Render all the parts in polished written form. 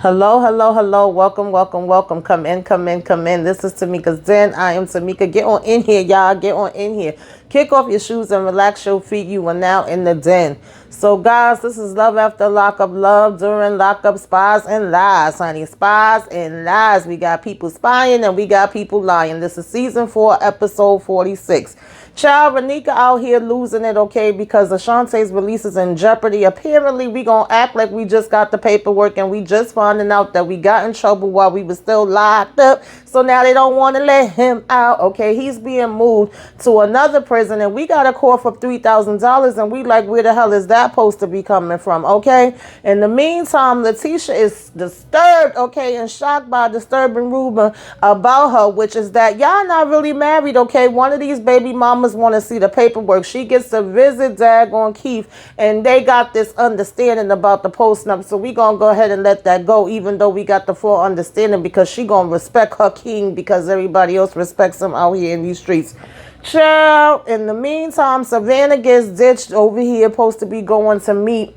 Hello, hello, hello. Welcome, welcome, welcome. Come in, come in, come in. This is Tamika's Den. I am Tamika. Get on in here, y'all. Get on in here. Kick off your shoes and relax your feet. You are now in the den. So, guys, this is Love After Lockup, Love During Lockup, Spies and Lies, honey. Spies and Lies. We got people spying and we got people lying. This is season 4, episode 46. Child, Renika out here losing it, okay, because Ashante's release is in jeopardy. Apparently, we gonna act like we just got the paperwork and we just finding out that we got in trouble while we was still locked up. So now they don't want to let him out, okay? He's being moved to another prison and we got a call for $3,000 and we like, where the hell is that supposed to be coming from, okay? In the meantime, Letitia is disturbed, okay, and shocked by a disturbing rumor about her, which is that y'all not really married, okay? One of these baby mamas want to see the paperwork. She gets to visit daggone Keith and they got this understanding about the post-nup. So we gonna go ahead and let that go, even though we got the full understanding, because she gonna respect her king because everybody else respects him out here in these streets. Child, in the meantime, Savannah gets ditched over here, supposed to be going to meet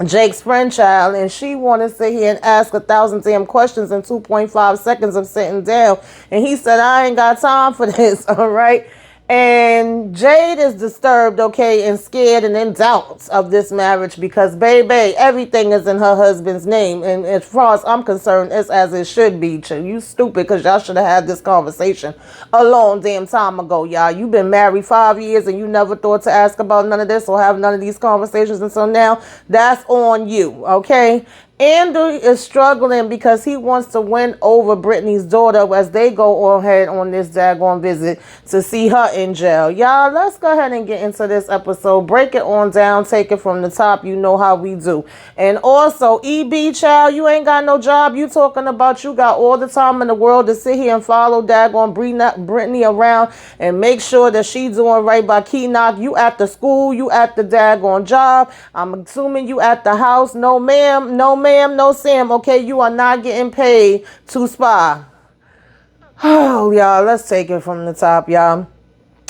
Jake's friend, child, and she wanted to sit here and ask 1,000 damn questions in 2.5 seconds of sitting down. And he said, I ain't got time for this, all right? And Jade is disturbed, okay, and scared and in doubt of this marriage because, baby, everything is in her husband's name. And as far as I'm concerned, it's as it should be. You stupid, because y'all should have had this conversation a long damn time ago, y'all. You've been married 5 years and you never thought to ask about none of this or have none of these conversations. And so now that's on you, okay? Andrew is struggling because he wants to win over Brittany's daughter as they go ahead on this daggone visit to see her in jail. Y'all, let's go ahead and get into this episode. Break it on down. Take it from the top. You know how we do. And also, EB, child, you ain't got no job. You talking about you got all the time in the world to sit here and follow daggone Brittany around and make sure that she doing right by Keenock. You at the school. You at the daggone job. I'm assuming you at the house. No, ma'am. No, ma'am. No, Sam, okay? You are not getting paid to spy. Oh, y'all, let's take it from the top, y'all.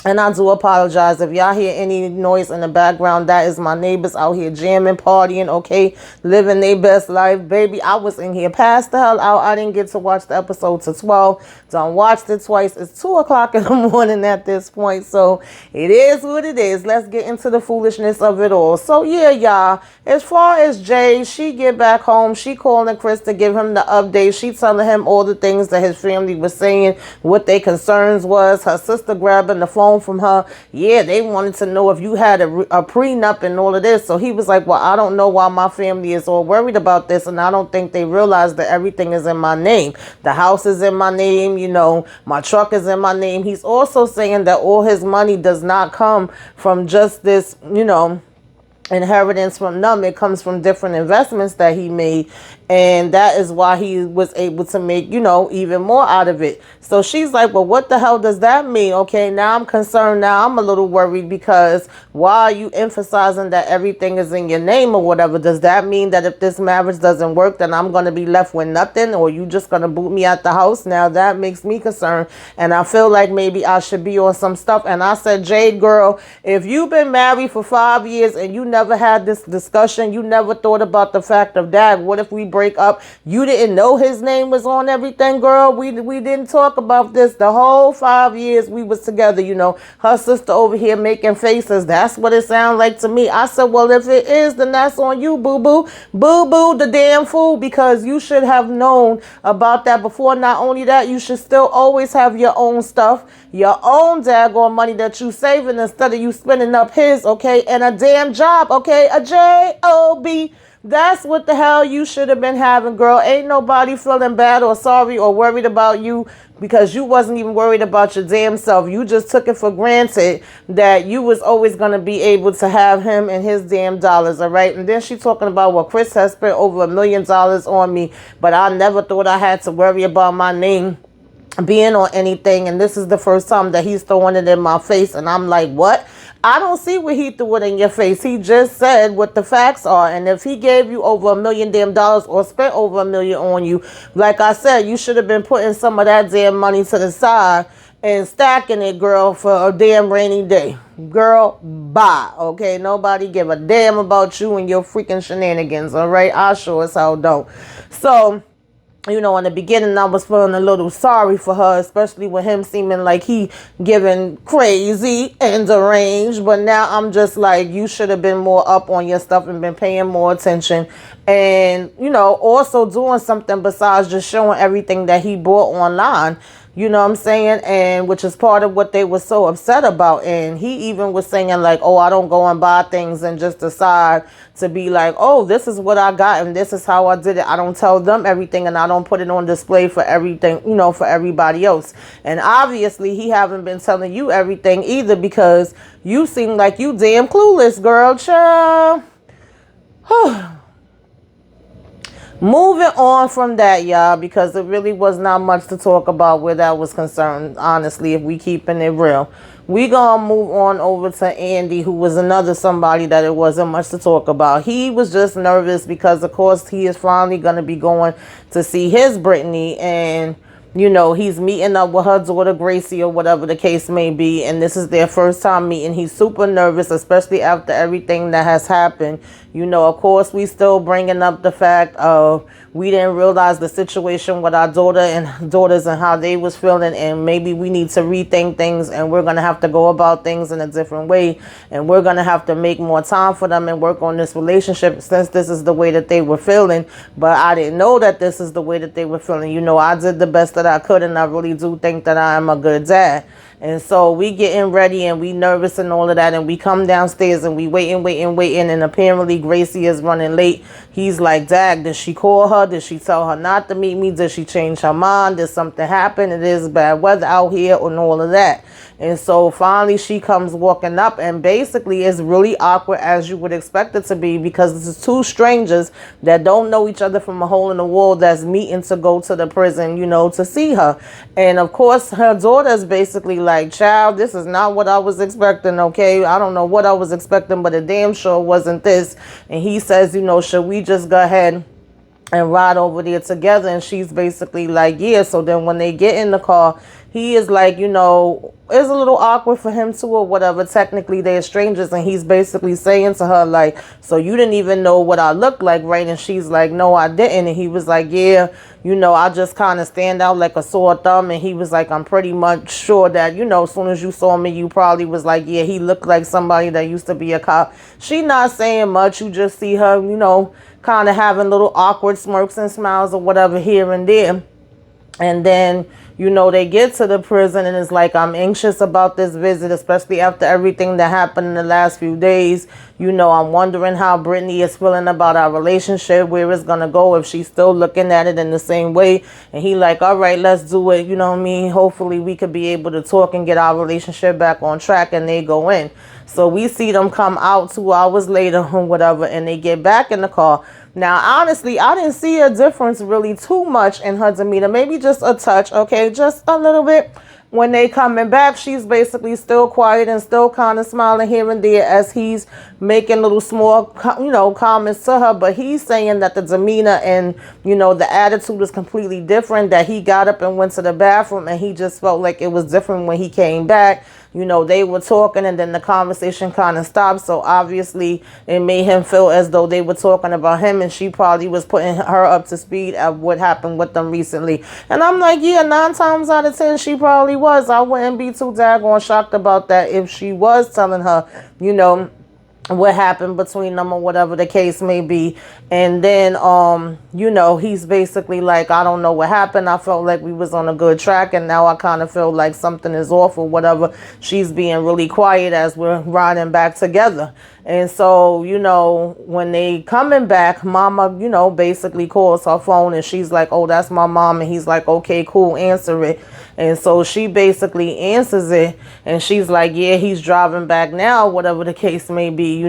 And I do apologize if y'all hear any noise in the background. That is my neighbors out here jamming, partying, okay, living their best life. Baby, I was in here past the hell out. I didn't get to watch the episode to 12. Done watched it twice. It's 2 o'clock in the morning at this point. So it is what it is. Let's get into the foolishness of it all. So yeah, y'all, as far as Jay, she get back home. She calling Chris to give him the update. She telling him all the things that his family was saying, what their concerns was. Her sister grabbing the phone from her. Yeah, they wanted to know if you had a prenup and all of this. So he was like, well, I don't know why my family is all worried about this, and I don't think they realize that everything is in my name. The house is in my name, you know, my truck is in my name. He's also saying that all his money does not come from just this, you know, inheritance from them. It comes from different investments that he made, and that is why he was able to make, you know, even more out of it. So she's like, well, what the hell does that mean? Okay, now I'm concerned. Now I'm a little worried because why are you emphasizing that everything is in your name or whatever? Does that mean that if this marriage doesn't work, then I'm going to be left with nothing, or you just going to boot me out the house? Now that makes me concerned, and I feel like maybe I should be on some stuff. And I said, Jade, girl, if you've been married for 5 years and you never had this discussion, you never thought about the fact of, Dad, what if we break up? You didn't know his name was on everything, girl. We didn't talk about this the whole 5 years we was together. You know, her sister over here making faces. That's what it sounds like to me. I said, well, if it is, then that's on you, boo-boo. Boo-boo, the damn fool, because you should have known about that before. Not only that, you should still always have your own stuff, your own daggone money that you saving instead of you spending up his, okay, and a damn job, okay, a J-O-B. That's what the hell you should have been having, girl. Ain't nobody feeling bad or sorry or worried about you because you wasn't even worried about your damn self. You just took it for granted that you was always going to be able to have him and his damn dollars, all right? And then she talking about, well, Chris has spent over $1 million on me, but I never thought I had to worry about my name being on anything, and this is the first time that he's throwing it in my face. And I'm like, what? I don't see where he threw it in your face. He just said what the facts are. And if he gave you over $1 million damn or spent over $1 million on you, like I said, you should have been putting some of that damn money to the side and stacking it, girl, for a damn rainy day. girl, bye. Okay, nobody give a damn about you and your freaking shenanigans. All right, I sure as hell don't. So, in the beginning, I was feeling a little sorry for her, especially with him seeming like he giving crazy and deranged. But now I'm just like, you should have been more up on your stuff and been paying more attention. And, also doing something besides just showing everything that he bought online. You know what I'm saying? And which is part of what they were so upset about. And he even was saying like, oh, I don't go and buy things and just decide to be like, oh, this is what I got and this is how I did it. I don't tell them everything and I don't put it on display for everything, for everybody else. And obviously he haven't been telling you everything either, because you seem like you damn clueless, girl, child. Moving on from that, y'all, because it really was not much to talk about where that was concerned, honestly, if we keeping it real. We gonna move on over to Andy, who was another somebody that it wasn't much to talk about. He was just nervous because, of course, he is finally gonna be going to see his Brittany, and he's meeting up with her daughter Gracie or whatever the case may be, and this is their first time meeting. He's super nervous, especially after everything that has happened. Of course, we still bringing up the fact of we didn't realize the situation with our daughters and how they was feeling, and maybe we need to rethink things, and we're going to have to go about things in a different way, and we're going to have to make more time for them and work on this relationship since this is the way that they were feeling. But I didn't know that this is the way that they were feeling. I did the best that I could, and I really do think that I am a good dad. And so we getting ready and we nervous and all of that, and we come downstairs and we waiting, and apparently Gracie is running late. He's like, Dag, did she call her? Did she tell her not to meet me? Did she change her mind? Did something happen? It is bad weather out here and all of that. And so finally she comes walking up, and basically it's really awkward, as you would expect it to be, because this is two strangers that don't know each other from a hole in the wall that's meeting to go to the prison, to see her. And of course her daughter is basically like, child, this is not what I was expecting, okay? I don't know what I was expecting, but it damn sure wasn't this. And he says, should we just go ahead and ride over there together? And she's basically like, yeah. So then when they get in the car, he is like, it's a little awkward for him too or whatever. Technically they're strangers, and he's basically saying to her like, so you didn't even know what I look like, right? And she's like, no, I didn't. And he was like, yeah, I just kind of stand out like a sore thumb. And he was like, I'm pretty much sure that, as soon as you saw me, you probably was like, yeah, he looked like somebody that used to be a cop. She not saying much. You just see her, kind of having little awkward smirks and smiles or whatever here and there. And then, they get to the prison, and it's like, I'm anxious about this visit, especially after everything that happened in the last few days. I'm wondering how Brittany is feeling about our relationship, where it's going to go, if she's still looking at it in the same way. And he like, all right, let's do it. You know what I mean? Hopefully we could be able to talk and get our relationship back on track. And they go in. So we see them come out 2 hours later or whatever, and they get back in the car. Now, honestly, I didn't see a difference really too much in her demeanor. Maybe just a touch, okay? Just a little bit. When they coming back, she's basically still quiet and still kind of smiling here and there as he's making little small, comments to her. But he's saying that the demeanor and, the attitude is completely different, that he got up and went to the bathroom, and he just felt like it was different when he came back. They were talking, and then the conversation kind of stopped. So obviously it made him feel as though they were talking about him, and she probably was putting her up to speed of what happened with them recently. And I'm like, yeah, 9 times out of 10, she probably was. I wouldn't be too daggone shocked about that if she was telling her, what happened between them or whatever the case may be. And then he's basically like, I don't know what happened. I felt like we was on a good track, and now I kind of feel like something is off or whatever. She's being really quiet as we're riding back together. And so, when they coming back, mama, basically calls her phone, and she's like, oh, that's my mom. And he's like, okay, cool, answer it. And so she basically answers it, and she's like, yeah, he's driving back now, whatever the case may be,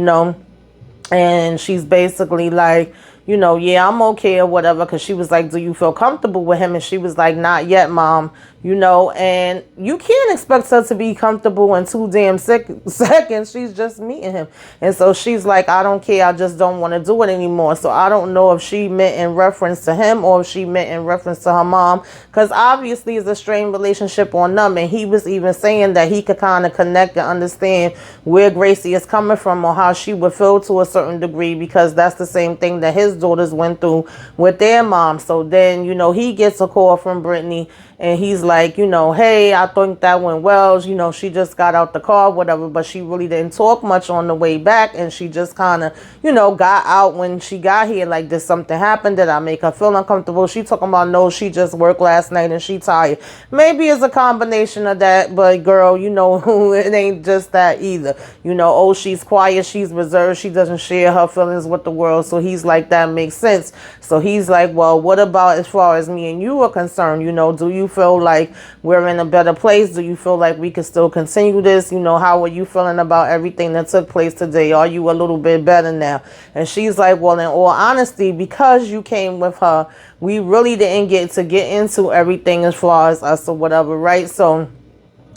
And she's basically like, yeah, I'm okay or whatever, because she was like, do you feel comfortable with him? And she was like, not yet, Mom. and you can't expect her to be comfortable in 2 damn seconds. She's just meeting him. And so she's like, I don't care. I just don't want to do it anymore. So I don't know if she meant in reference to him or if she meant in reference to her mom, because obviously it's a strained relationship on them. And he was even saying that he could kind of connect and understand where Gracie is coming from or how she would feel to a certain degree, because that's the same thing that his daughters went through with their mom. So then, he gets a call from Brittany and he's like, hey, I think that went well. She just got out the car, whatever, but she really didn't talk much on the way back. And she just kind of, got out when she got here. Like, did something happen? Did I make her feel uncomfortable? She talking about, no, she just worked last night and she tired. Maybe it's a combination of that, but girl, it ain't just that either. Oh, she's quiet, she's reserved, she doesn't share her feelings with the world. So he's like, that makes sense. So he's like, well, what about as far as me and you are concerned? Do you feel like we're in a better place? Do you feel like we can still continue this? How are you feeling about everything that took place today? Are you a little bit better now? And she's like, well, in all honesty, because you came with her, we really didn't get into everything as far as us or whatever, right? So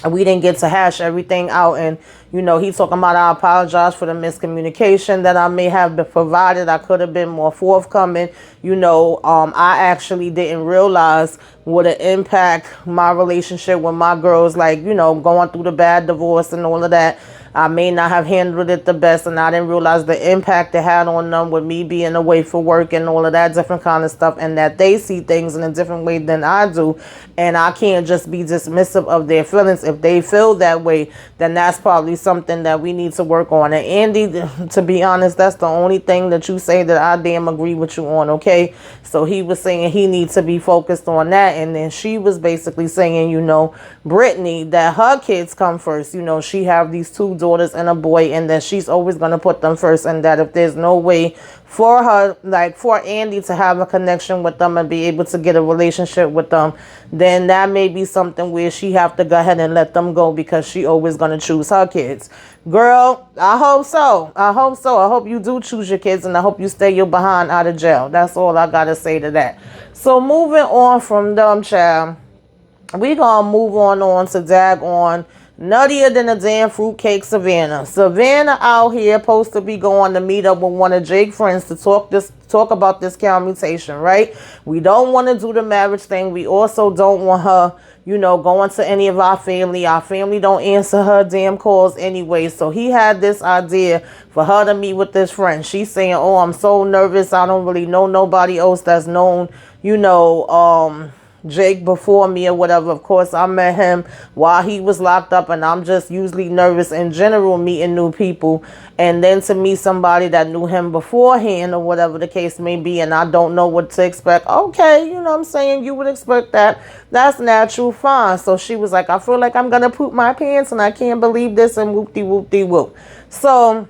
we didn't get to hash everything out. And he's talking about, I apologize for the miscommunication that I may have provided. I could have been more forthcoming. I actually didn't realize what an impact my relationship with my girls, like, going through the bad divorce and all of that. I may not have handled it the best, and I didn't realize the impact it had on them with me being away for work and all of that different kind of stuff, and that they see things in a different way than I do. And I can't just be dismissive of their feelings. If they feel that way, then that's probably something that we need to work on. And Andy, to be honest, that's the only thing that you say that I damn agree with you on, okay? So he was saying he needs to be focused on that. And then she was basically saying, Brittany, that her kids come first. She have these two daughters and a boy, and that she's always going to put them first, and that if there's no way for her, like for Andy to have a connection with them and be able to get a relationship with them, then that may be something where she have to go ahead and let them go, because she always going to choose her kids. Girl, I hope so. I hope you do choose your kids, and I hope you stay your behind out of jail. That's all I got to say to that. So moving on from them, child, we gonna move on to daggone nuttier than a damn fruitcake Savannah. Savannah out here supposed to be going to meet up with one of Jake's friends to talk about this commutation, right? We don't want to do the marriage thing. We also don't want her, going to any of our family. Our family don't answer her damn calls anyway. So he had this idea for her to meet with this friend. She's saying, oh, I'm so nervous. I don't really know nobody else that's known, Jake before me or whatever. Of course, I met him while he was locked up, and I'm just usually nervous in general meeting new people. And then to meet somebody that knew him beforehand or whatever the case may be, and I don't know what to expect. Okay, what I'm saying? You would expect that. That's natural, fine. So she was like, I feel like I'm going to poop my pants and I can't believe this, and whoop-de-whoop-de-whoop. So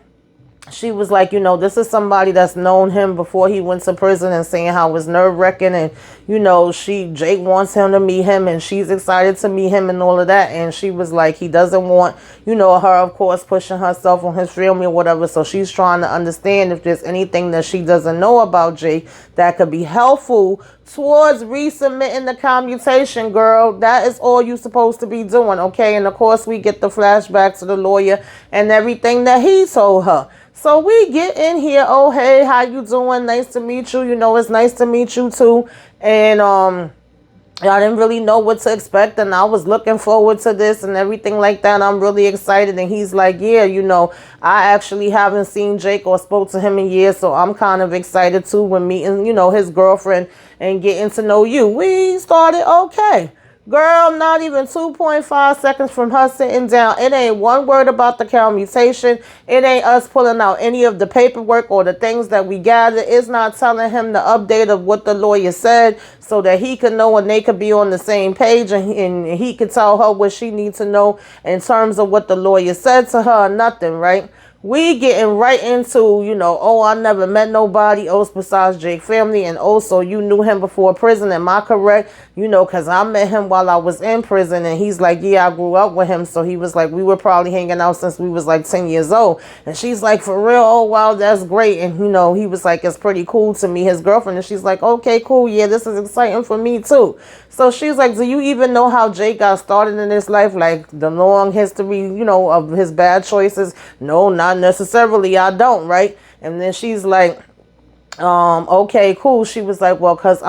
she was like, this is somebody that's known him before he went to prison, and saying how it was nerve-wracking, and Jake wants him to meet him, and she's excited to meet him and all of that. And she was like, he doesn't want, her, of course, pushing herself on his family or whatever. So she's trying to understand if there's anything that she doesn't know about Jake that could be helpful towards resubmitting the commutation. Girl, that is all you're supposed to be doing, okay? And of course, we get the flashback to the lawyer and everything that he told her. So we get in here. Oh, hey, how you doing? Nice to meet you. It's nice to meet you too. And I didn't really know what to expect, and I was looking forward to this and everything like that. I'm really excited. And he's like, yeah, I actually haven't seen Jake or spoke to him in years, so I'm kind of excited too when meeting, his girlfriend and getting to know you. We started okay. Girl, not even 2.5 seconds from her sitting down. It ain't one word about the commutation. It ain't us pulling out any of the paperwork or the things that we gathered. It's not telling him the update of what the lawyer said so that he could know and they could be on the same page, and he could tell her what she needs to know in terms of what the lawyer said to her or nothing, right? we getting right into, oh, I never met nobody else besides Jake family. And also, you knew him before prison. Am I correct? Because I met him while I was in prison. And he's like, yeah, I grew up with him. So he was like, we were probably hanging out since we was like 10 years old. And she's like, for real? Oh, wow, that's great. And, he was like, it's pretty cool to me, his girlfriend. And she's like, okay, cool. Yeah, this is exciting for me, too. So she's like, do you even know how Jake got started in his life? Like the long history, of his bad choices? No, not necessarily. I don't, right? And then she's like, okay, cool. She was like, well, because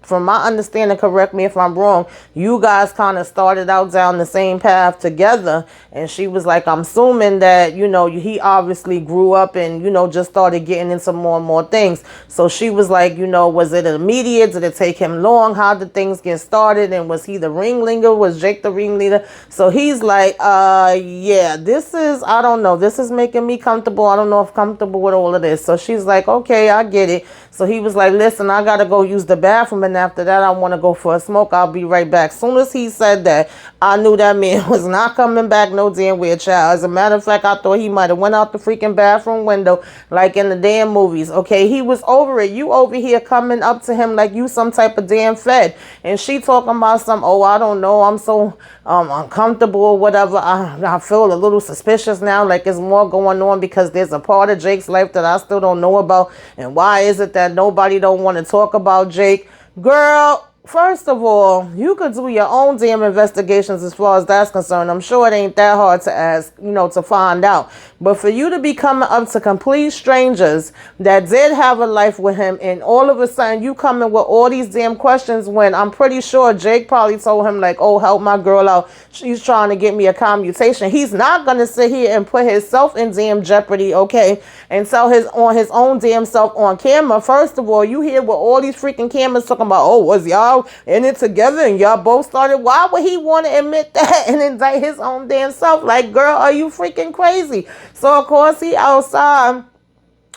from my understanding, correct me if I'm wrong, you guys kind of started out down the same path together. And she was like, I'm assuming that, he obviously grew up and, just started getting into more and more things. So she was like, was it immediate? Did it take him long? How did things get started? And was he the ringleader? Was Jake the ringleader? So he's like, yeah, I don't know. This is making me comfortable. I don't know if comfortable with all of this. So she's like, okay, I get it. So he was like, listen, I gotta go use the bathroom, and after that I want to go for a smoke. I'll be right back. Soon as he said that, I knew that man was not coming back no damn way, child. As a matter of fact, I thought he might have went out the freaking bathroom window like in the damn movies. Okay, he was over it. You over here coming up to him like you some type of damn fed, and she talking about some, oh, I don't know, I'm so uncomfortable or whatever. I feel a little suspicious now, like there's more going on because there's a part of Jake's life that I still don't know about. And why is it that nobody don't want to talk about Jake? Girl, first of all, you could do your own damn investigations as far as that's concerned. I'm sure it ain't that hard to ask, to find out. But for you to be coming up to complete strangers that did have a life with him, and all of a sudden you coming with all these damn questions, when I'm pretty sure Jake probably told him like, oh, help my girl out, she's trying to get me a commutation. He's not going to sit here and put himself in damn jeopardy, okay, and tell his own damn self on camera. First of all, you hear with all these freaking cameras talking about, oh, was y'all in it together and y'all both started? Why would he want to admit that and indict his own damn self? Like, girl, are you freaking crazy? So of course he outside,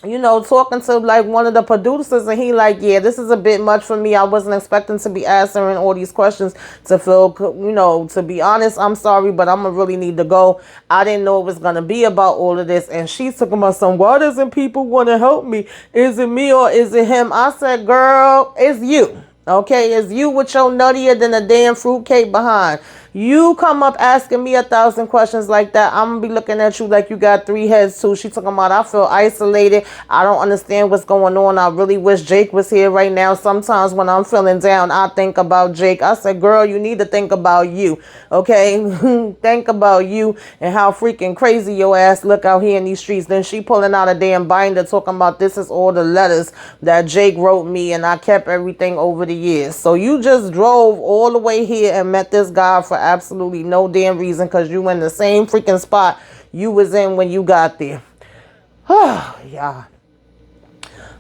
talking to like one of the producers, and he like, yeah, this is a bit much for me. I wasn't expecting to be answering all these questions to feel, to be honest, I'm sorry, but I'm gonna really need to go. I didn't know it was gonna be about all of this. And she's talking about some, why doesn't people want to help me? Is it me or is it him? I said, girl, it's you. Okay, it's you with your nuttier than a damn fruitcake behind. You come up asking me 1,000 questions like that, I'm going to be looking at you like you got 3 heads too. She talking about, I feel isolated. I don't understand what's going on. I really wish Jake was here right now. Sometimes when I'm feeling down, I think about Jake. I said, girl, you need to think about you. Okay, think about you and how freaking crazy your ass look out here in these streets. Then she pulling out a damn binder talking about, this is all the letters that Jake wrote me and I kept everything over the years. So you just drove all the way here and met this guy for absolutely no damn reason, because you in the same freaking spot you was in when you got there. Yeah.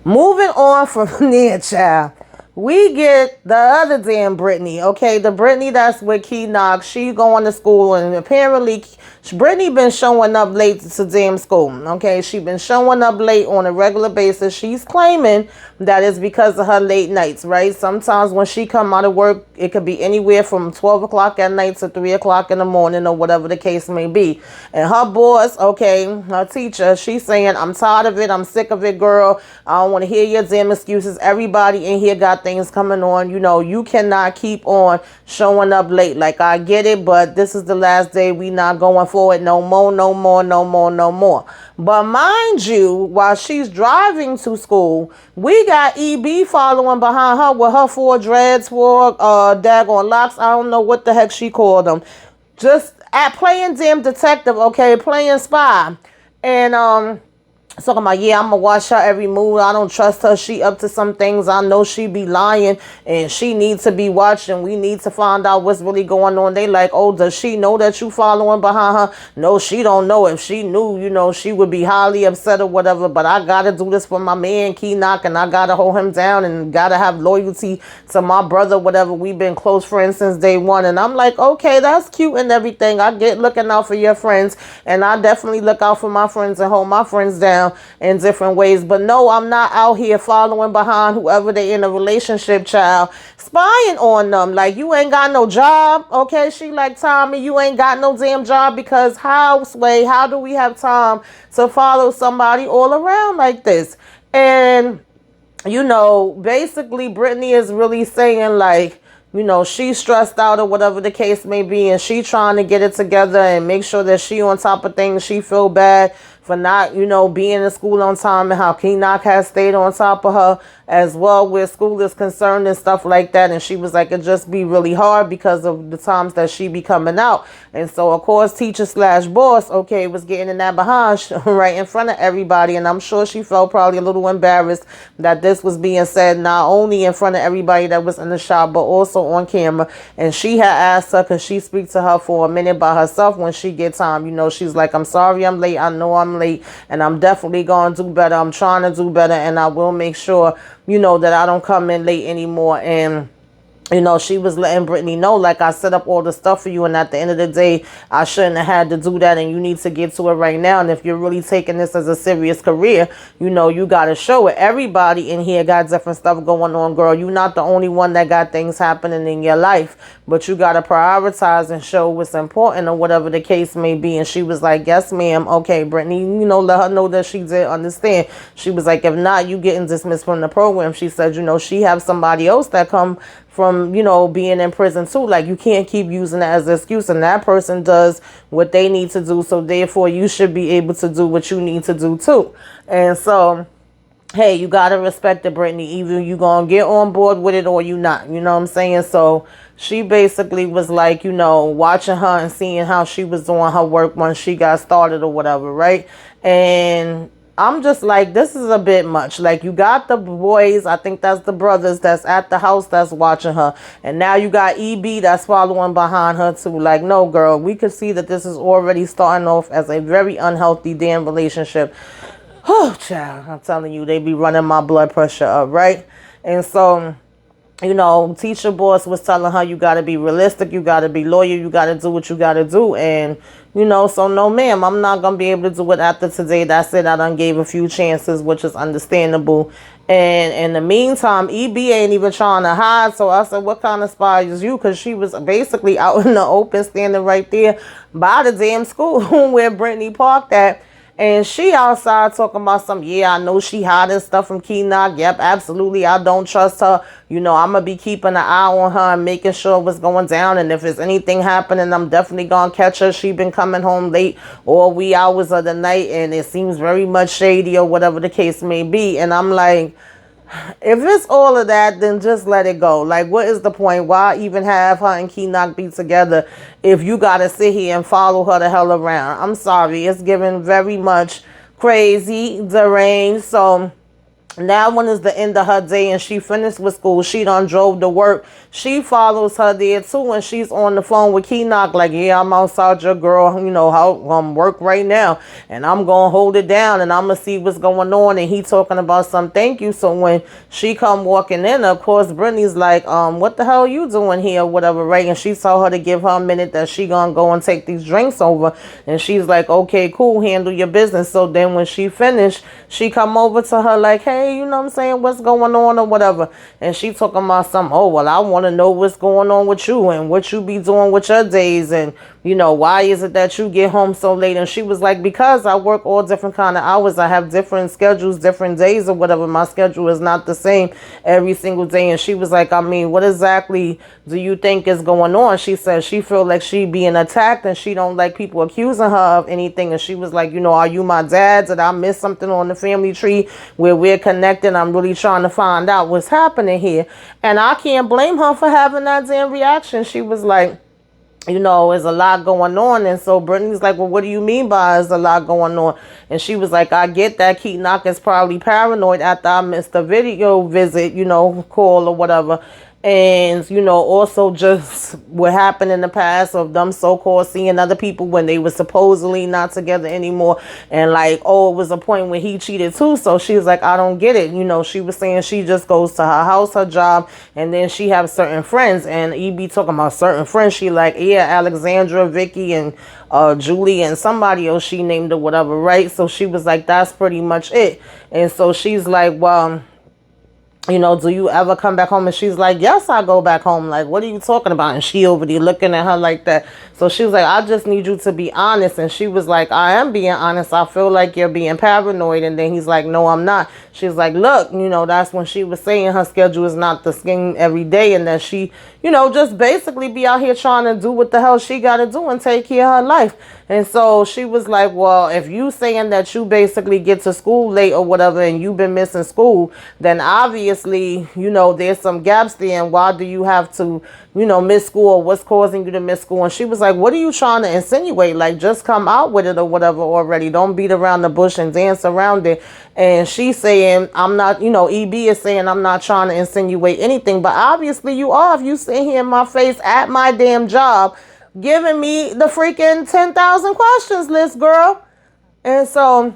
Moving on from there, child, we get the other damn Brittany. Okay, the Brittany that's with Key Knox. She going to school, and apparently Brittany been showing up late to damn school. Okay, she been showing up late on a regular basis. She's claiming that it's because of her late nights, right? Sometimes when she come out of work, it could be anywhere from 12 o'clock at night to 3 o'clock in the morning, or whatever the case may be. And her boss, okay, her teacher, she's saying, I'm tired of it. I'm sick of it, girl. I don't want to hear your damn excuses. Everybody in here got things coming on. You cannot keep on showing up late. Like, I get it, but this is the last day. We not going forward no more, no more, no more, no more. But mind you, while she's driving to school, we got EB following behind her with her 4 dreads, 4 daggone locks. I don't know what the heck she called them. Just at playing damn detective, okay, playing spy. And talking about, yeah, I'm gonna watch her every move. I don't trust her. She up to some things. I know she be lying, and she needs to be watched, and we need to find out what's really going on. They like, oh, does she know that you following behind her? No, she don't know. If she knew, she would be highly upset or whatever. But I gotta do this for my man Key Knock, and I gotta hold him down, and gotta have loyalty to my brother, whatever. We've been close friends since day one. And I'm like, okay, that's cute and everything. I get looking out for your friends, and I definitely look out for my friends and hold my friends down. around in different ways. But no, I'm not out here following behind whoever they in a relationship, child, spying on them. Like, you ain't got no job, okay? She like, Tommy, you ain't got no damn job, because how do we have time to follow somebody all around like this? And basically Brittany is really saying, like, she's stressed out or whatever the case may be, and she trying to get it together and make sure that she on top of things. She feel bad for not, being in school on time, and how Keenock has stayed on top of her as well where school is concerned and stuff like that. And she was like, it just be really hard because of the times that she be coming out. And so, of course, teacher slash boss, okay, was getting in that behind right in front of everybody. And I'm sure she felt probably a little embarrassed that this was being said, not only in front of everybody that was in the shop, but also on camera. And she had asked her, because she speaks to her for a minute by herself when she gets time. She's like, I'm sorry I'm late. I know I'm late, and I'm definitely going to do better. I'm trying to do better, and I will make sure, that I don't come in late anymore. And she was letting Brittany know, like, I set up all the stuff for you, and at the end of the day, I shouldn't have had to do that, and you need to get to it right now. And if you're really taking this as a serious career, you got to show it. Everybody in here got different stuff going on, girl. You're not the only one that got things happening in your life, but you got to prioritize and show what's important or whatever the case may be. And she was like, yes, ma'am. Okay, Brittany, let her know that she did understand. She was like, if not, you getting dismissed from the program. She said, she have somebody else that come from, being in prison too. Like, you can't keep using that as an excuse, and that person does what they need to do. So therefore, you should be able to do what you need to do too. And so, hey, you got to respect it, Brittany. Either you going to get on board with it or you not. You know what I'm saying? So she basically was like, watching her and seeing how she was doing her work once she got started or whatever, right? And I'm just like, this is a bit much. Like, you got the boys, I think that's the brothers that's at the house that's watching her. And now you got EB that's following behind her too. Like, no, girl, we could see that this is already starting off as a very unhealthy damn relationship. Oh, child, I'm telling you, they be running my blood pressure up, right? And so, teacher boss was telling her, you got to be realistic, you got to be loyal, you got to do what you got to do. And, so no, ma'am, I'm not going to be able to do it after today. That's it. I done gave a few chances, which is understandable. And in the meantime, EB ain't even trying to hide. So I said, what kind of spy is you? Because she was basically out in the open, standing right there by the damn school where Brittany parked at. And she outside talking about some, yeah, I know she hiding stuff from Keenock. Yep, absolutely. I don't trust her. I'm going to be keeping an eye on her and making sure what's going down. And if there's anything happening, I'm definitely going to catch her. She been coming home late all wee hours of the night, and it seems very much shady or whatever the case may be. And I'm like, if it's all of that, then just let it go. Like, what is the point? Why even have her and Keenock be together if you got to sit here and follow her the hell around? I'm sorry. It's giving very much crazy, deranged. So now when it's the end of her day and she finished with school, she done drove to work. She follows her there too, and she's on the phone with Keenock like, yeah, I'm outside your girl, how work right now, and I'm gonna hold it down, and I'm gonna see what's going on. And he talking about some thank you. So when she come walking in, of course Brittany's like, what the hell you doing here or whatever, right? And she told her to give her a minute, that she gonna go and take these drinks over. And she's like, okay, cool, handle your business. So then when she finished, she come over to her like, hey, you know what I'm saying, what's going on or whatever. And she talking about some, oh, well, I want to know what's going on with you and what you be doing with your days, and why is it that you get home so late? And she was like, because I work all different kind of hours. I have different schedules, different days or whatever. My schedule is not the same every single day. And she was like, I mean, what exactly do you think is going on? She said she feel like she being attacked, and she don't like people accusing her of anything. And she was like, are you my dad? Did I miss something on the family tree where we're connected? I'm really trying to find out what's happening here. And I can't blame her for having that damn reaction. She was like, there's a lot going on. And so Brittany's like, well, what do you mean by there's a lot going on? And she was like, I get that Keenock is probably paranoid after I missed the video visit, call or whatever. And also just what happened in the past of them so-called seeing other people when they were supposedly not together anymore, and like, oh, it was a point when he cheated too. So she was like, I don't get it. She was saying she just goes to her house, her job, and then she have certain friends, and EB talking about certain friends. She like, yeah, Alexandra, Vicky, and Julie, and somebody else she named or whatever, right? So she was like, that's pretty much it. And so she's like, well, do you ever come back home? And she's like, yes, I go back home. Like, what are you talking about? And she over there looking at her like that. So she was like, I just need you to be honest. And she was like, I am being honest. I feel like you're being paranoid. And then he's like, no, I'm not. She's like, look, that's when she was saying her schedule is not the same every day. And that she, just basically be out here trying to do what the hell she got to do and take care of her life. And so she was like, well, if you saying that you basically get to school late or whatever and you've been missing school, then obviously, there's some gaps there. And why do you have to, miss school, or what's causing you to miss school? And she was like, what are you trying to insinuate? Like, just come out with it or whatever already. Don't beat around the bush and dance around it. And she's saying, I'm not, EB is saying, I'm not trying to insinuate anything. But obviously you are, if you sit here in my face at my damn job giving me the freaking 10,000 questions list, girl. And so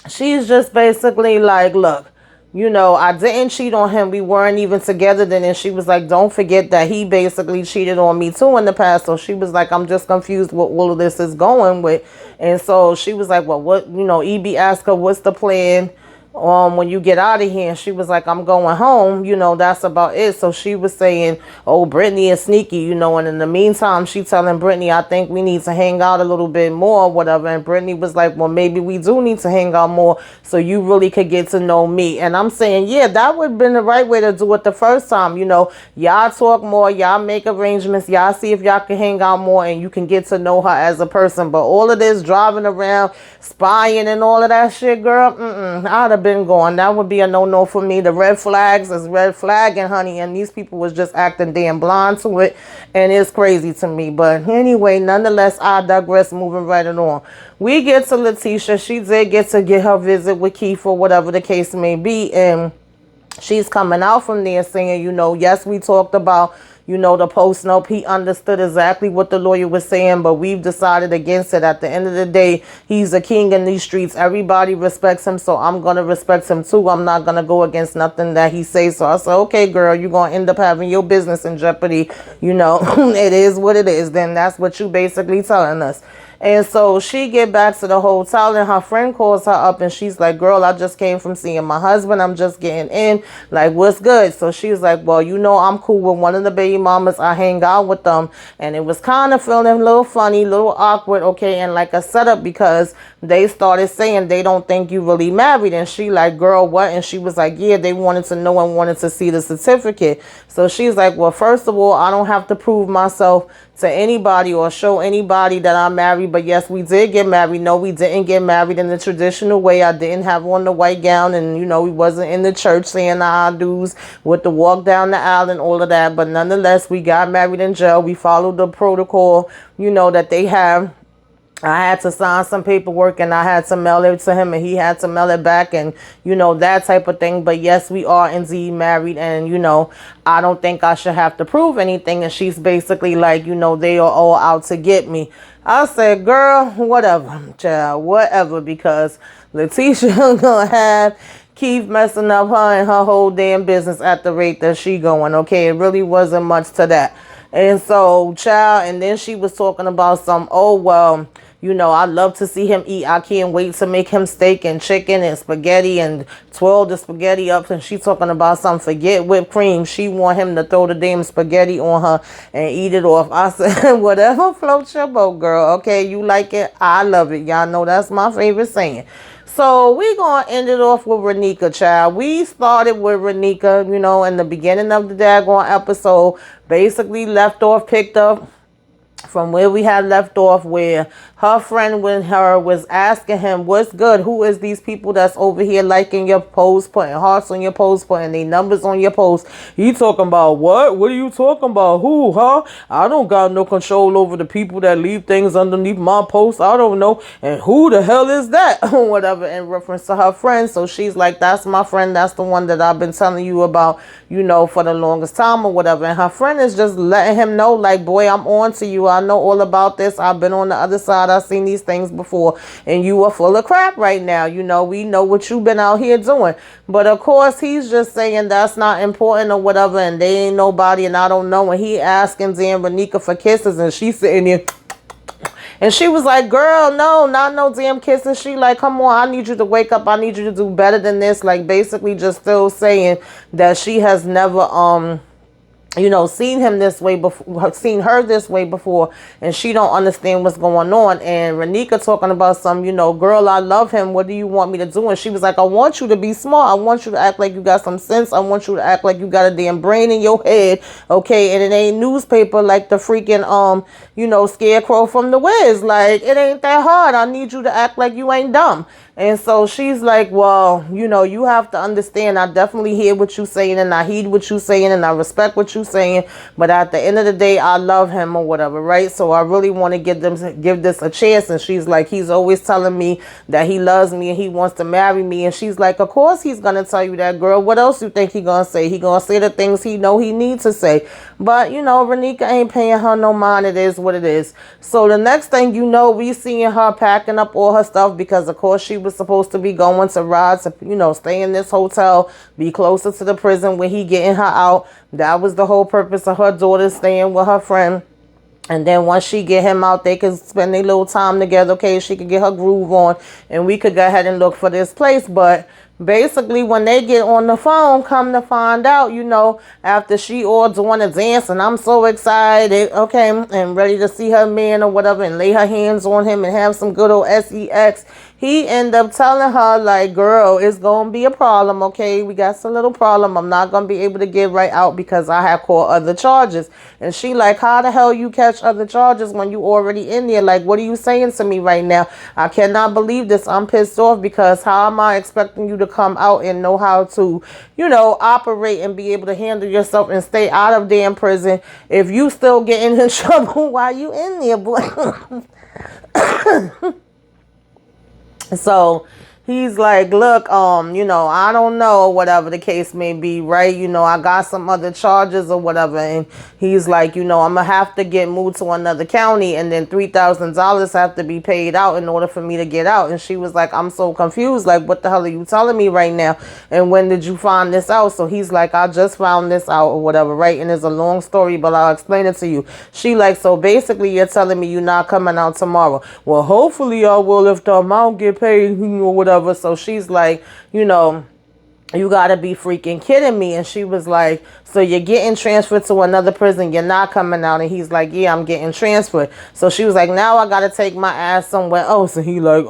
she's just basically like, look, I didn't cheat on him. We weren't even together then. And she was like, don't forget that he basically cheated on me too in the past. So she was like, I'm just confused what all of this is going with. And so she was like, well, what, EB asked her, what's the plan when you get out of here? And she was like, I'm going home, that's about it. So she was saying, oh, Brittany is sneaky, and in the meantime she telling Brittany, I think we need to hang out a little bit more or whatever. And Brittany was like, well, maybe we do need to hang out more so you really could get to know me. And I'm saying, yeah, that would have been the right way to do it the first time. Y'all talk more, y'all make arrangements, y'all see if y'all can hang out more and you can get to know her as a person. But all of this driving around, spying and all of that shit, girl, I'd have been gone. That would be a no-no for me. The red flags is red flagging, honey, and these people was just acting damn blind to it, and it's crazy to me. But anyway, nonetheless, I digress. Moving right on. We get to Letitia. She did get to get her visit with Keith or whatever the case may be, and she's coming out from there saying, yes, we talked about, the post note. He understood exactly what the lawyer was saying, but we've decided against it. At the end of the day, he's a king in these streets. Everybody respects him, so I'm going to respect him too. I'm not going to go against nothing that he says. So I said, okay, girl, you're going to end up having your business in jeopardy. It is what it is. Then that's what you basically telling us. And so she get back to the hotel and her friend calls her up and she's like, girl, I just came from seeing my husband. I'm just getting in. Like, what's good? So she's like, well, I'm cool with one of the baby mamas. I hang out with them. And it was kind of feeling a little funny, a little awkward, okay, and like a setup because they started saying they don't think you really married. And she like, girl, what? And she was like, yeah, they wanted to know and wanted to see the certificate. So she's like, well, first of all, I don't have to prove myself to anybody or show anybody that I'm married. But yes, we did get married. No, we didn't get married in the traditional way. I didn't have on the white gown and, we wasn't in the church saying our dues with the walk down the aisle and all of that. But nonetheless, we got married in jail. We followed the protocol, that they have. I had to sign some paperwork and I had to mail it to him and he had to mail it back and, that type of thing. But yes, we are indeed married and, I don't think I should have to prove anything. And she's basically like, they are all out to get me. I said, girl, whatever, child, whatever, because Letitia gonna have Keith messing up her and her whole damn business at the rate that she going. Okay, it really wasn't much to that. And so, child, and then she was talking about I'd love to see him eat. I can't wait to make him steak and chicken and spaghetti and twirl the spaghetti up. And she talking about some forget whipped cream. She want him to throw the damn spaghetti on her and eat it off. I said, whatever floats your boat, girl. Okay, you like it? I love it. Y'all know that's my favorite saying. So we going to end it off with Renika, child. We started with Renika, in the beginning of the daggone episode. Basically left off, picked up from where we had left off, where her friend with her was asking him, what's good? Who is these people that's over here liking your post, putting hearts on your post, putting their numbers on your post? He talking about what? What are you talking about? Who, huh? I don't got no control over the people that leave things underneath my post. I don't know. And who the hell is that? Or whatever, in reference to her friend. So she's like, that's my friend. That's the one that I've been telling you about, you know, for the longest time or whatever. And her friend is just letting him know, like, boy, I'm on to you. I know all about this. I've been on the other side. I've seen these things before. And you are full of crap right now. You know, we know what you've been out here doing. But of course, he's just saying that's not important or whatever. And they ain't nobody and I don't know. And he asking Dan Renika for kisses. And she's sitting there. And she was like, girl, no, not no damn kisses. She like, come on, I need you to wake up. I need you to do better than this. Like, basically just still saying that she has never, you know, seen him this way before, seen her this way before, and she don't understand what's going on. And Renika talking about some, you know, girl, I love him. What do you want me to do? And she was like, I want you to be smart. I want you to act like you got some sense. I want you to act like you got a damn brain in your head, okay? And it ain't newspaper like the freaking, you know, scarecrow from the Wiz. Like, it ain't that hard. I need you to act like you ain't dumb. And so she's like, well, you know, you have to understand, I definitely hear what you're saying and I heed what you're saying and I respect what you're saying. But at the end of the day, I love him or whatever, right? So I really want to give this a chance. And she's like, he's always telling me that he loves me and he wants to marry me. And she's like, of course he's going to tell you that, girl. What else you think he going to say? He going to say the things he know he needs to say. But, you know, Renika ain't paying her no mind. It is what it is. So the next thing you know, we seeing her packing up all her stuff because, of course, she was supposed to be going to Rod to, you know, stay in this hotel, be closer to the prison where he getting her out. That was the whole purpose of her daughter staying with her friend. And then once she get him out, they could spend a little time together, okay? She could get her groove on and we could go ahead and look for this place. But basically, when they get on the phone, come to find out, you know, after she all doing a dance and I'm so excited, okay, and ready to see her man or whatever and lay her hands on him and have some good old sex, he end up telling her, like, girl, it's going to be a problem, okay? We got some little problem. I'm not going to be able to get right out because I have caught other charges. And she like, how the hell you catch other charges when you already in there? Like, what are you saying to me right now? I cannot believe this. I'm pissed off because how am I expecting you to come out and know how to, you know, operate and be able to handle yourself and stay out of damn prison if you still getting in trouble while you in there, boy? So he's like, look, you know, I don't know, whatever the case may be, right? You know, I got some other charges or whatever. And he's like, you know, I'm going to have to get moved to another county and then $3,000 have to be paid out in order for me to get out. And she was like, I'm so confused. Like, what the hell are you telling me right now? And when did you find this out? So he's like, I just found this out or whatever, right? And it's a long story, but I'll explain it to you. She like, so basically you're telling me you're not coming out tomorrow. Well, hopefully I will if the amount get paid or whatever. So she's like, you know, you gotta be freaking kidding me. And she was like, so you're getting transferred to another prison, you're not coming out? And he's like, yeah, I'm getting transferred. So she was like, now I gotta take my ass somewhere else. And he like,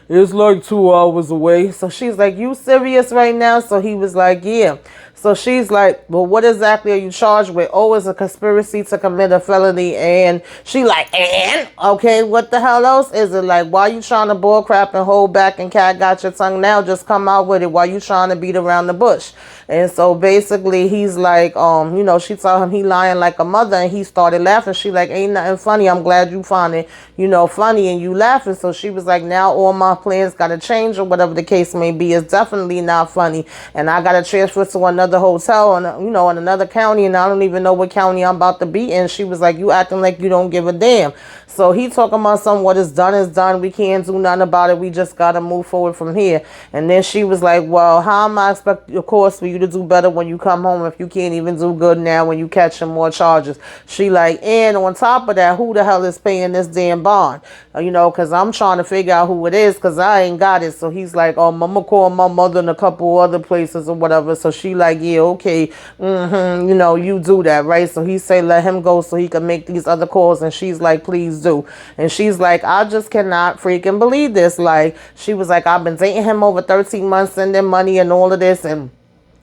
it's like 2 hours away. So she's like, you serious right now? So he was like, yeah. So she's like, well, what exactly are you charged with? Oh, it's a conspiracy to commit a felony. And she like, and? Okay, what the hell else is it? Like, why you trying to bull crap and hold back and cat got your tongue now? Just come out with it. Why you trying to beat around the bush? And so basically he's like, you know, she told him he lying like a mother and he started laughing. She like, ain't nothing funny. I'm glad you find it, you know, funny and you laughing. So she was like, now all my plans got to change or whatever the case may be. It's definitely not funny. And I got to transfer to another hotel and, you know, in another county. And I don't even know what county I'm about to be in. She was like, you acting like you don't give a damn. So he talking about something, what is done is done. We can't do nothing about it. We just got to move forward from here. And then she was like, well, how am I expecting, of course, for you to do better when you come home if you can't even do good now when you catching more charges? She like, and on top of that, who the hell is paying this damn bond? You know, because I'm trying to figure out who it is because I ain't got it. So he's like, oh, I'm going to call my mother in a couple other places or whatever. So she like, yeah, okay, you know, you do that, right? So he say, let him go so he can make these other calls. And she's like, please do. And she's like, I just cannot freaking believe this. Like, she was like, I've been dating him over 13 months, sending money and all of this, and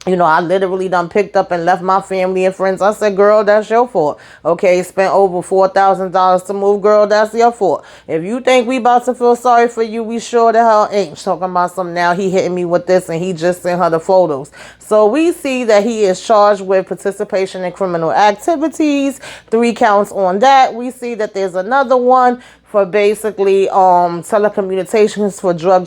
You know, I literally done picked up and left my family and friends. I said, girl, that's your fault. Okay, spent over $4,000 to move. Girl, that's your fault. If you think we about to feel sorry for you, we sure the hell ain't. Talking about something now. He hitting me with this and he just sent her the photos. So we see that he is charged with participation in criminal activities. 3 counts on that. We see that there's another one for basically telecommunications for drug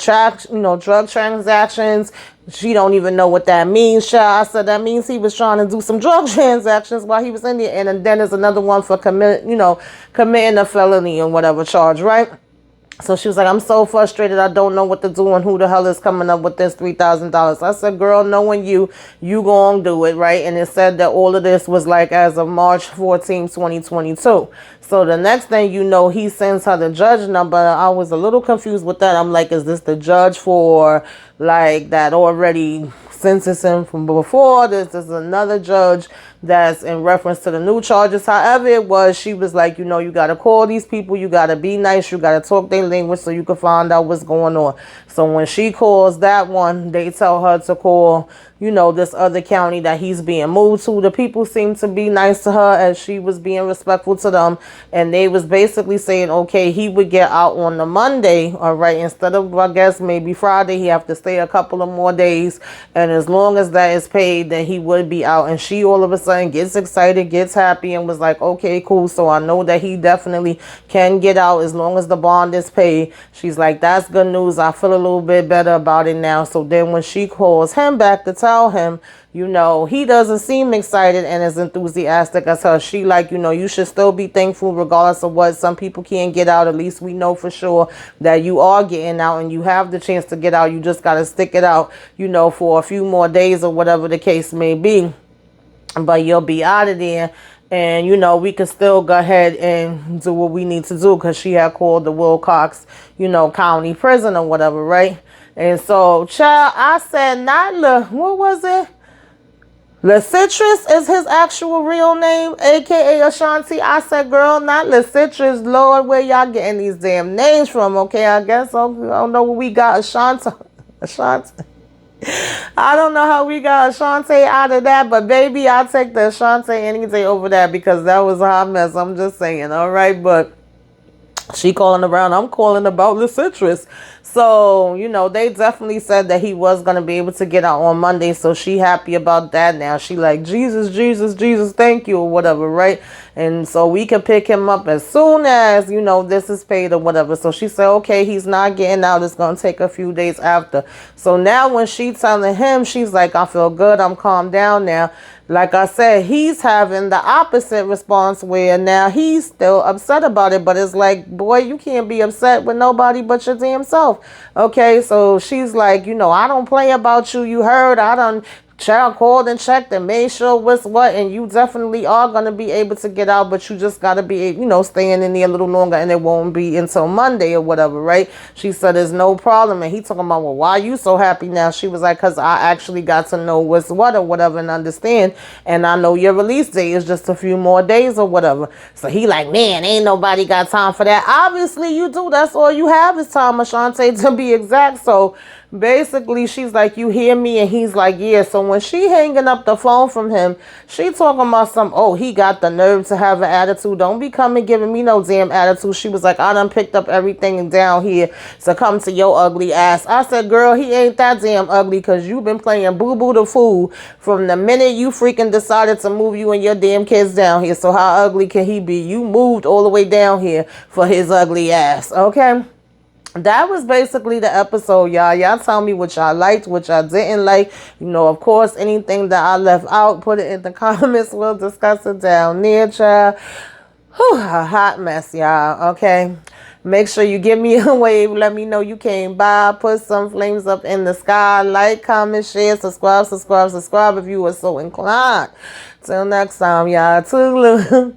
transactions. She don't even know what that means, child. I said that means he was trying to do some drug transactions while he was in there. And then there's another one for committing a felony and whatever charge, right? So she was like, I'm so frustrated. I don't know what to do and who the hell is coming up with this $3,000. I said, girl, knowing you gonna do it, right? And it said that all of this was like as of March 14, 2022. So the next thing you know, he sends her the judge number. I was a little confused with that. I'm like, is this the judge for like that already sentenced him from before? This is another judge that's in reference to the new charges. However it was, she was like, you got to call these people. You got to be nice. You got to talk their language so you can find out what's going on. So when she calls that one, they tell her to call, this other county that he's being moved to. The people seem to be nice to her as she was being respectful to them. And they was basically saying, okay, he would get out on the Monday, all right, instead of, I guess, maybe Friday. He have to stay a couple of more days. And as long as that is paid, then he would be out. And she all of a sudden gets excited, gets happy, and was like, okay, cool. So I know that he definitely can get out as long as the bond is paid. She's like, that's good news. I feel a little bit better about it now. So then when she calls him back to tell him, he doesn't seem excited and as enthusiastic as her. She like, you should still be thankful regardless of what. Some people can't get out. At least we know for sure that you are getting out and you have the chance to get out. You just got to stick it out, for a few more days or whatever the case may be. But you'll be out of there. And, we can still go ahead and do what we need to do because she had called the Wilcox, county prison or whatever, right? And so, child, I said, what was it? LaCitrus is his actual real name, a.k.a. Ashanti. I said, girl, not LaCitrus. Lord, where y'all getting these damn names from? Okay, I guess I don't know where we got Ashanti. I don't know how we got Ashanti out of that, but baby, I'll take the Ashanti any day over that because that was a hot mess. I'm just saying, all right? But she calling around, I'm calling about LaCitrus. So, they definitely said that he was going to be able to get out on Monday. So she happy about that now. She like, Jesus, Jesus, Jesus, thank you or whatever, right? And so we can pick him up as soon as, this is paid or whatever. So she said, okay, he's not getting out. It's going to take a few days after. So now when she's telling him, she's like, I feel good. I'm calmed down now. Like I said, he's having the opposite response where now he's still upset about it. But it's like, boy, you can't be upset with nobody but your damn self. Okay, so she's like, I don't play about you. You heard, I done child called and checked and made sure what's what. And you definitely are going to be able to get out. But you just got to be, staying in there a little longer. And it won't be until Monday or whatever, right? She said, there's no problem. And he talking about, well, why are you so happy now? She was like, because I actually got to know what's what or whatever and understand. And I know your release date is just a few more days or whatever. So he like, man, ain't nobody got time for that. Obviously you do. That's all you have is time, Ashanti, to be exact. So basically, she's like, you hear me? And he's like, yeah. So when she hanging up the phone from him, she talking about he got the nerve to have an attitude. Don't be coming giving me no damn attitude. She was like, I done picked up everything down here to come to your ugly ass. I said, girl, he ain't that damn ugly because you been playing boo-boo the fool from the minute you freaking decided to move you and your damn kids down here. So how ugly can he be? You moved all the way down here for his ugly ass, okay? That was basically the episode, y'all. Y'all tell me what y'all liked, what y'all didn't like. Of course, anything that I left out, put it in the comments. We'll discuss it down there, child. Whew, a hot mess, y'all. Okay. Make sure you give me a wave. Let me know you came by. Put some flames up in the sky. Like, comment, share, subscribe if you were so inclined. Till next time, y'all. Toodaloo.